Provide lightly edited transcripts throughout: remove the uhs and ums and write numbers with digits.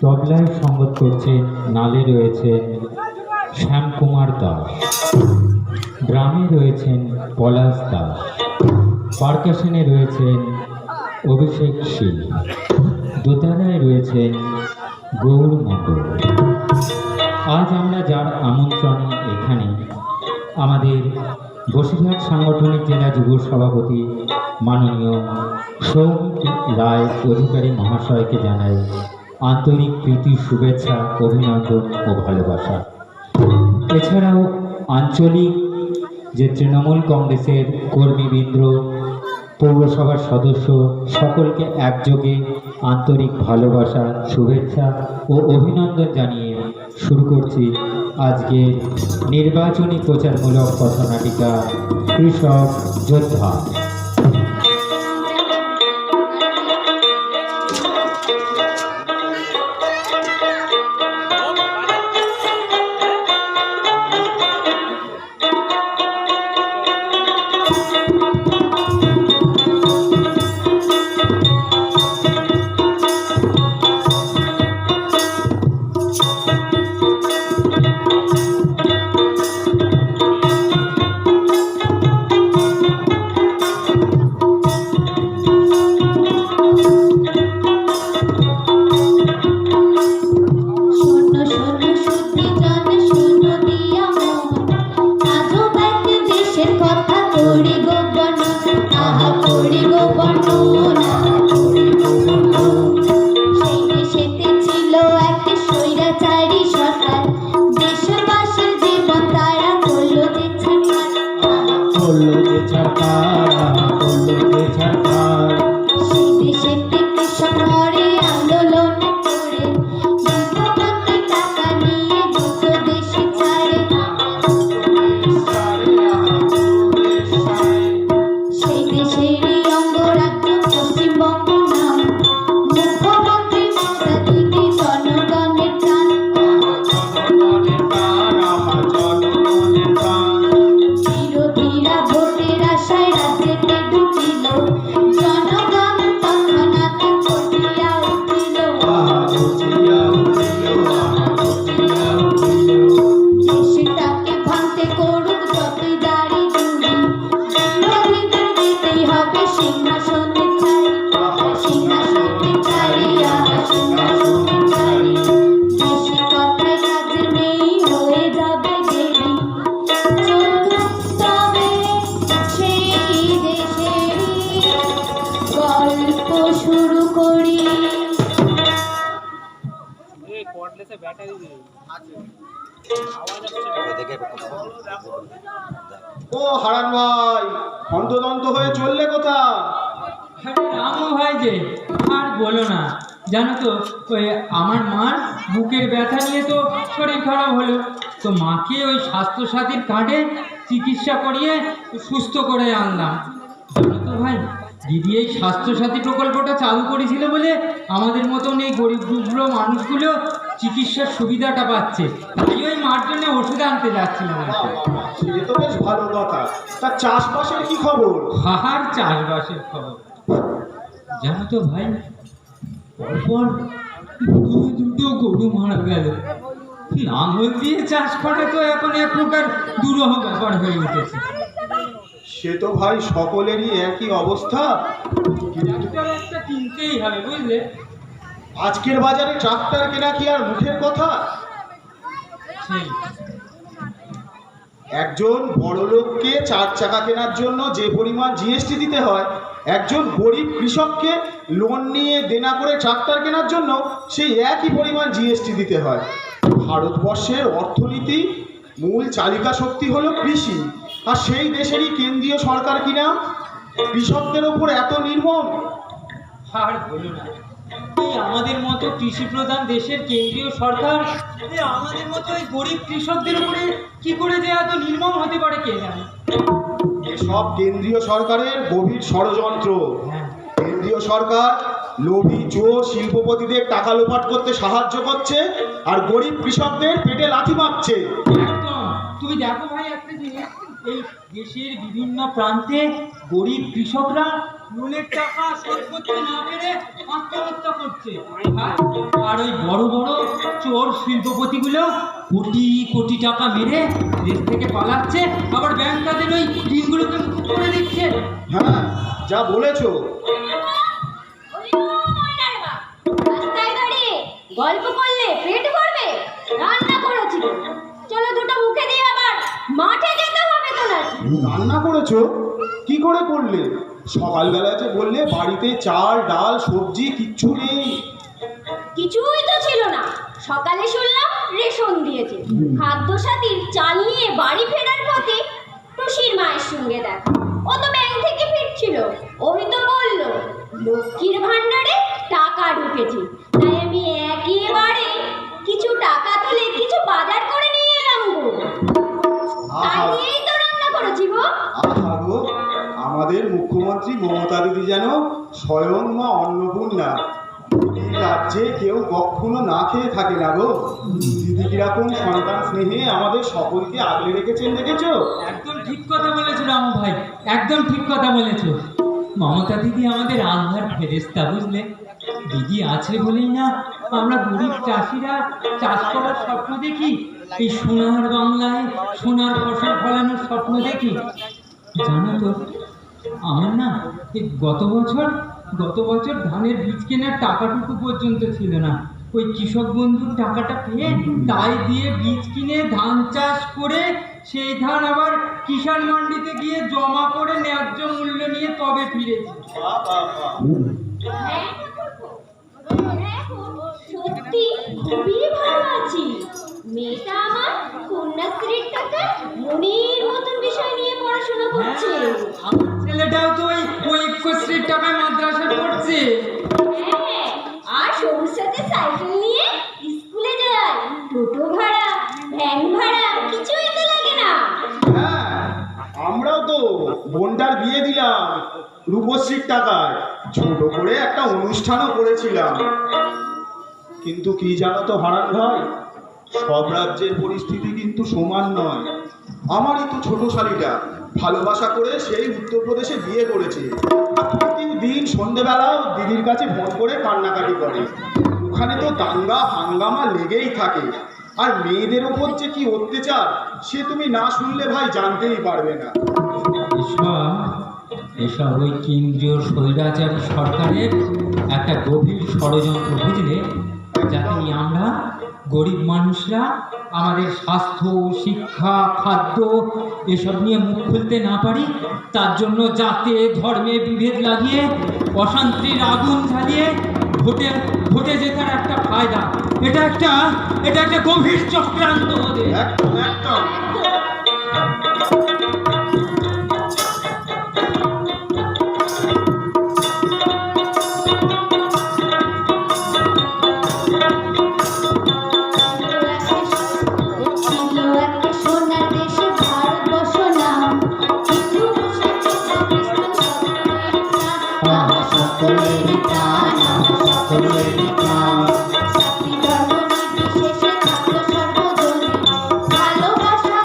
তবলায় সঙ্গত করছেন, নালে রয়েছেন শ্যামকুমার দাস, ড্রামে রয়েছেন পলাশ দাস, পারকাশনে রয়েছেন অভিষেক শীল, দোতারায় রয়েছেন গৌর মণ্ডল। আজ আমরা যার আমন্ত্রণে এখানে আমাদের বসিরহাট সাংগঠনিক জেলা যুব সভাপতি মাননীয় সৌমিক রায় অধিকারী মহাশয়কে জানাই আন্তরিক প্রীতি, শুভেচ্ছা, অভিনন্দন ও ভালোবাসা। এছাড়াও আঞ্চলিক যে তৃণমূল কংগ্রেসের কর্মীবৃন্দ, পৌরসভার সদস্য সকলকে একযোগে আন্তরিক ভালোবাসা, শুভেচ্ছা ও অভিনন্দন জানিয়ে শুরু করছি আজকের নির্বাচনী প্রচারমূলক পথনাটিকা কৃষক যোদ্ধা। ও হারান ভাই, হন্তদন্ত হয়ে চললে কোথা? রামু ভাই যে আর বলো না, জানো তো ওই আমার মার বুকের ব্যথা নিয়ে তো শরীর খারাপ হলো, তো মাকে ওই স্বাস্থ্যসাথীর কার্ডে চিকিৎসা করিয়ে সুস্থ করে আনলাম। জানো তো ভাই, দিদি এই স্বাস্থ্যসাথী প্রকল্পটা চালু করেছিল বলে আমাদের মতন এই গরিব দুর্বল মানুষগুলো চিকিৎসার সুবিধাটা পাচ্ছে, তাই ওই মার জন্য ওষুধ আনতে যাচ্ছিলাম। সে তো বেশ ভালো কথা। তা চাষবাসের কি খবর? আর চাষবাসের খবর জানো তো ভাই, পরপর দুটো গরু মারা গেল। লাঙল দিয়ে চাষ করা তো এখন এক প্রকার দুরূহ ব্যাপার হয়ে উঠেছে। সে তো ভাই সকলেরই একই অবস্থা। একটা কিনতেই হবে, বুঝলে। আজকের বাজারে ট্রাক্টর কেনা কি আর মুখের কথা? সেই একজন বড় লোককে 4 চাকা কেনার জন্য যে পরিমাণ জিএসটি দিতে হয়, একজন গরিব কৃষককে লোন নিয়ে দেনা করে ট্রাক্টর কেনার জন্য সেই একই পরিমাণ জিএসটি দিতে হয়। ভারতবর্ষের অর্থনীতি মূল চালিকা শক্তি হলো কৃষি, আর সেই দেশেরই কেন্দ্রীয় সরকার কিনা কৃষকদের ওপর এত নির্মম। আর বলো না, আমাদের মতো কৃষি প্রধান দেশের কেন্দ্রীয় সরকার আমাদের মতো ওই গরিব কৃষকদের উপরে কি করে যে এত নির্মম হতে পারে কে জানে। এসব কেন্দ্রীয় সরকারের গভীর ষড়যন্ত্র। কেন্দ্রীয় সরকার লোভী চোর শিল্পপতিদের টাকা লোপাট করতে সাহায্য করছে, আর গরিব কৃষকদের পেটে লাথি মারছে। একদম। তুমি দেখো ভাই একটা জিনিস, এই দেশের বিভিন্ন প্রান্তে গরিব কৃষকরা লোনের টাকা শোধ করতে না পেরে আত্মহত্যা করছে। আর ওই বড় বড় চোর শিল্পপতিগুলো কোটি কোটি টাকা মেরে দেশ থেকে পালাচ্ছে, আবার ব্যাংক তাদের ওই ঋণগুলোকে মুকুব করে দিচ্ছে। হ্যাঁ, যা বলেছো। রাস্তায় দাঁড়িয়ে গল্প করলে পেট ভরবে? রান্না করেছি, চলো দুটো মুখে দিয়ে আবার মাঠে যেতে হবে তো নাকি? রান্না করেছো? কি করে করলে? সকালবেলা যে বললে বাড়িতে চাল ডাল সবজি কিচ্ছু নেই। কিছুই তো ছিল না। সকালে শুনলাম রেশন দিয়েছে। খাদ্য সাথীর চাল নিয়ে বাড়ি ফেরার পথে টুসির মায়ের সঙ্গে দেখা। ও তো ব্যাংক থেকে ফিরছিল, ওই তো বললো লক্ষ্মীর ভান্ডারে টাকা ঢুকেছে। তাই আমি একেবারে কিছু টাকা তুলে কিছু বাজার করে নিয়ে এলাম গো। তাই আহা নিয়েই তো রান্না করেছি গো। আহা গো, আমাদের মুখ্যমন্ত্রী মমতা দিদি যেন স্বয়ং মা অন্নপূর্ণা। এই রাজ্যে কেউ কখনো না খেয়ে থাকে না গো। দিদি কিরকম সন্তান স্নেহে আমাদের সকলকে আগলে রেখেছেন দেখেছো? একদম ঠিক কথা বলেছো রামু ভাই, একদম ঠিক কথা বলেছো। মমতা দিদি আমাদের আল্লাহর ফেরেশতা, বুঝলে? দিদি আছে বলেই না আমরা গরিব চাষিরা চাষ করার স্বপ্ন দেখি, এই সোনার বাংলায় সোনার ফসল ফলানোর স্বপ্ন দেখি। জানো তো, আমার না এই গত বছর ধানের বীজ কেনার টাকাটুকু পর্যন্ত ছিল না। ওই কৃষক বন্ধুর টাকাটা পেয়ে তাই দিয়ে বীজ কিনে ধান চাষ করে সেই ধান আবার কিষাণ মান্ডিতে গিয়ে জমা করে ন্যায্য মূল্য নিয়ে তবে ফিরেছি। বাহ, বাহ, বাহ। হ্যাঁ, সত্যি খুবই ভালো আছি। মেয়েটা আমার কন্যাশ্রীর টাকা মনের মতন বিষয় নিয়ে পড়াশোনা করছে। আমার ছেলেটাও তো ওই ঐক্যশ্রীর টাকায় মাদ্রাসা পড়ছে। হ্যাঁ, আর সবুজ সাথে সাইকেল নিয়ে স্কুলে যায়। টোটো ভাড়া, ভ্যান ভাড়া কিছুই তো লাগে না। হ্যাঁ, আমরাও তো বোনটার বিয়ে দিলাম রূপশ্রীর টাকায়। ছোট করে একটা অনুষ্ঠানও করেছিলাম। কিন্তু কি জানো তো হারান ভাই, সব রাজ্যের পরিস্থিতি কিন্তু সমান নয়। আমারই তো ছোট শালিটা ভালোবাসা করে সেই উত্তরপ্রদেশে বিয়ে করেছে। প্রতিদিন সন্ধেবেলাও দিদির কাছে ফোন করে কান্নাকাটি করে। ওখানে তো দাঙ্গা হাঙ্গামা লেগেই থাকে। আর মেয়েদের ওপর যে কি অত্যাচার সে তুমি না শুনলে ভাই জানতেই পারবে না। এসব ওই কেন্দ্রীয় স্বৈরাচারী সরকারের একটা গভীর ষড়যন্ত্র, বুঝলে? যাতে আমরা গরিব মানুষরা আমাদের স্বাস্থ্য, শিক্ষা, খাদ্য এসব নিয়ে মুখ খুলতে না পারি, তার জন্য জাতে ধর্মে বিভেদ লাগিয়ে অশান্তির আগুন জ্বালিয়ে ভোটে জেতার একটা ফায়দা। এটা একটা গভীর চক্রান্ত ওদের। একদম একদম। সোনার দেশে ভারতবর্ষ নাম, হিন্দু মুসলিম সকলেরই প্রাণ, সকলেরই প্রাণ। জাতি ধর্ম নির্বিশেষে থাকলো সর্বজনে, ভালোবাসা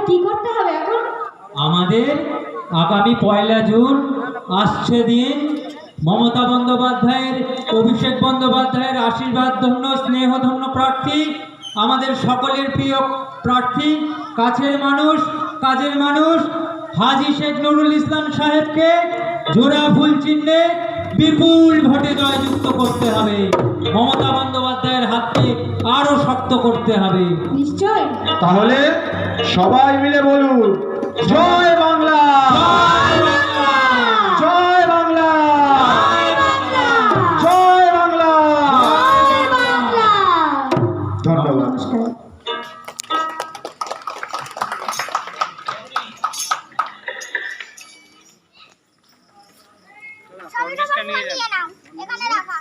কি করতে হবে এখন? আমাদের আগামী 1 জুন আসছে দিন, মমতা বন্দ্যোপাধ্যায়ের, অভিষেক বন্দ্যোপাধ্যায়ের আশীর্বাদ ধন্য স্নেহধন্য প্রার্থী, আমাদের সকলের প্রিয় প্রার্থী, কাছের মানুষ, কাজের মানুষ হাজী শেখ নুরুল ইসলাম সাহেবকে জোড়া ফুল চিহ্নে বিপুল ভোটে জয়যুক্ত করতে হবে। মমতা বন্দ্যোপাধ্যায়ের হাতকে আরো শক্ত করতে হবে। নিশ্চয়। তাহলে সবাই মিলে বলুন, জয় বাংলা, জয় বাংলা, জয় বাংলা। ধন্যবাদ। এখানে রাখা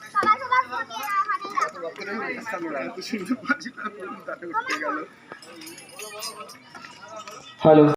সবাই সবার ফোন নিয়ে নাও, এখানে রাখা। হ্যালো।